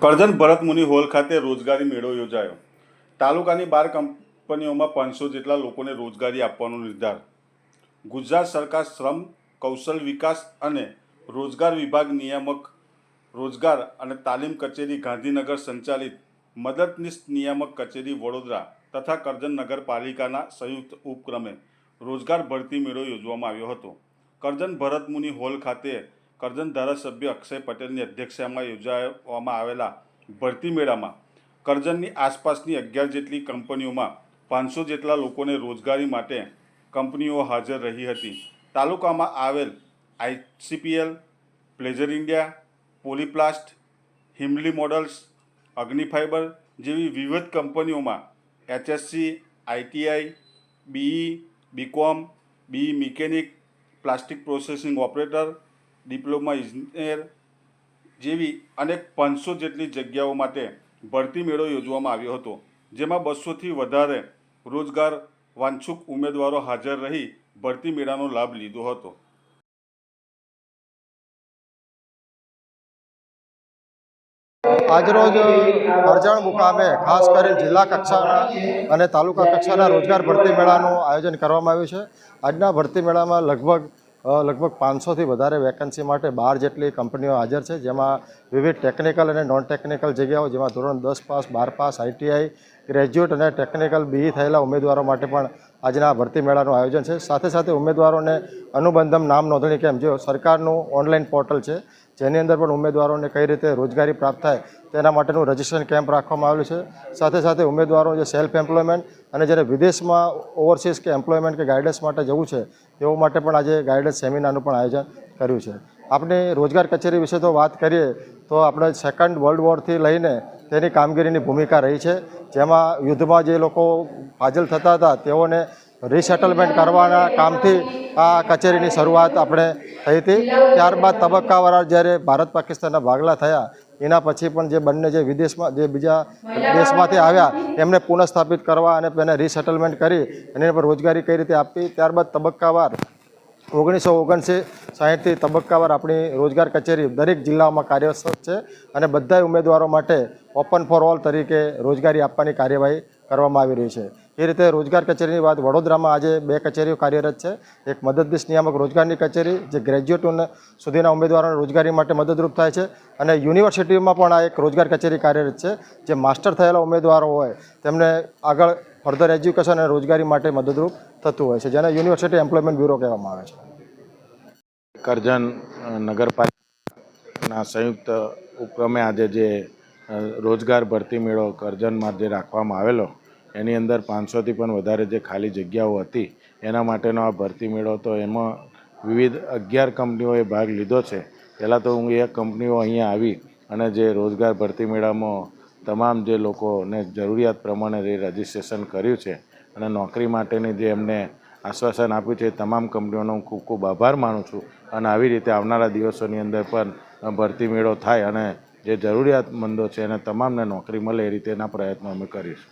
કરજણ ભરત મુનિ હોલ ખાતે રોજગારી મેળો યોજાયો। તાલુકાની 12 કંપનીઓમાં 500 જેટલા લોકોને રોજગારી આપવાનો નિર્ધાર। ગુજરાત સરકાર શ્રમ કૌશલ વિકાસ અને રોજગાર વિભાગ નિયામક રોજગાર અને તાલીમ કચેરી ગાંધીનગર સંચાલિત મદદનીશ નિયામક કચેરી વડોદરા તથા કરજણ નગરપાલિકાના સંયુક્ત ઉપક્રમે રોજગાર ભરતી મેળો યોજવામાં આવ્યો હતો। કરજણ ભરત મુનિ હોલ ખાતે કરજણ ધારાસભ્ય અક્ષય પટેલની અધ્યક્ષતામાં યોજવામાં આવેલા ભરતી મેળામાં કરજણની આસપાસની 11 જેટલી કંપનીઓમાં 500 જેટલા લોકોને રોજગારી માટે કંપનીઓ હાજર રહી હતી। તાલુકામાં આવેલ ICPL, pleasure India, Polyplast, હિમલી models, અગ્નિફાઈબર જેવી વિવિધ કંપનીઓમાં HSC, ITI, BE, BCom, BE mechanic, plastic processing operator, diploma ઇજનેર જેવી અનેક 500 જેટલી જગ્યાઓ માટે ભરતી મેળો યોજવામાં આવ્યો હતો, જેમાં 200થી વધારે રોજગાર વાંછુક ઉમેદવારો હાજર રહી ભરતી મેળાનો લાભ લીધો હતો। આજરોજ કરજણ મુકામે ખાસ કરીને જિલ્લા કક્ષાના અને તાલુકા કક્ષાના રોજગાર ભરતી મેળાનું આયોજન કરવામાં આવ્યું છે। આજના ભરતી મેળામાં લગભગ 500થી વધારે વેકન્સી માટે 12 જેટલી કંપનીઓ હાજર છે, જેમાં વિવિધ ટેકનિકલ અને નોન ટેકનિકલ જગ્યાઓ, જેમાં ધોરણ 10 પાસ, 12 પાસ, ITI, ગ્રેજ્યુએટ અને ટેકનિકલ BE થયેલા ઉમેદવારો માટે પણ આજના ભરતી મેળાનું આયોજન છે। સાથે સાથે ઉમેદવારોને અનુબંધમ નામ નોંધણી કેમ્પ, જે સરકારનું ઓનલાઈન પોર્ટલ છે, જેની અંદર પણ ઉમેદવારોને કઈ રીતે રોજગારી પ્રાપ્ત થાય તેના માટેનું રજિસ્ટ્રેશન કેમ્પ રાખવામાં આવેલું છે। સાથે સાથે ઉમેદવારો જે સેલ્ફ એમ્પ્લોયમેન્ટ અને જ્યારે વિદેશમાં ઓવરસીઝ કે એમ્પ્લોયમેન્ટ કે ગાઈડન્સ માટે જવું છે તેઓ માટે પણ આજે ગાઈડન્સ સેમિનારનું પણ આયોજન કર્યું છે। આપણે રોજગાર કચેરી વિશે તો વાત કરીએ તો આપણે સેકન્ડ વર્લ્ડ વોરથી લઈને તેની કામગીરીની ભૂમિકા રહી છે, જેમાં યુદ્ધમાં જે લોકો ફાજલ થતા હતા તેઓને રીસેટલમેન્ટ કરવાના કામથી આ કચેરીની શરૂઆત આપણે થઈ હતી। ત્યારબાદ તબક્કાવાર જ્યારે ભારત પાકિસ્તાનના ભાગલા થયા એના પછી પણ જે બંને જે વિદેશમાં જે બીજા દેશમાંથી આવ્યા એમને પુનઃસ્થાપિત કરવા અને તેને રીસેટલમેન્ટ કરી અને એના પર રોજગારી કઈ રીતે આપવી, ત્યારબાદ તબક્કાવાર 1959થી તબક્કાવાર આપણી રોજગાર કચેરી દરેક જિલ્લામાં કાર્યરત છે અને બધા ઉમેદવારો માટે ઓપન ફોર ઓલ તરીકે રોજગારી આપવાની કાર્યવાહી કરવામાં આવી રહી છે। એ રીતે રોજગાર કચેરીની વાત વડોદરામાં આજે 2 કચેરીઓ કાર્યરત છે। એક મદદનીશ નિયામક રોજગારની કચેરી, જે ગ્રેજ્યુએટ સુધીના ઉમેદવારોને રોજગારી માટે મદદરૂપ થાય છે, અને યુનિવર્સિટીમાં પણ આ એક રોજગાર કચેરી કાર્યરત છે, જે માસ્ટર થયેલા ઉમેદવારો હોય તેમને આગળ ફર્ધર એજ્યુકેશન અને રોજગારી માટે મદદરૂપ થતું હોય છે, જેને યુનિવર્સિટી એમ્પ્લોયમેન્ટ બ્યુરો કહેવામાં આવે છે। કરજણ નગરપાલિકાના સંયુક્ત ઉપક્રમે આજે જે રોજગાર ભરતી મેળો કરજણમાં જે રાખવામાં આવેલો, એની અંદર 500થી પણ વધારે જે ખાલી જગ્યાઓ હતી એના માટેનો આ ભરતી મેળો હતો। એમાં વિવિધ 11 કંપનીઓએ ભાગ લીધો છે। પહેલાં તો હું એ કંપનીઓ અહીંયા આવી અને જે રોજગાર ભરતી મેળામાં તમામ જે લોકોને જરૂરિયાત પ્રમાણે રજિસ્ટ્રેશન કર્યું છે અને નોકરી માટેની જે એમને આશ્વાસન આપ્યું છે, તમામ કંપનીઓનો હું ખૂબ ખૂબ આભાર માનું છું। અને આવી રીતે આવનારા દિવસોની અંદર પણ ભરતી મેળો થાય અને જે જરૂરિયાતમંદો છે એને તમામને નોકરી મળે એ રીતેના પ્રયત્નો અમે કરીશું।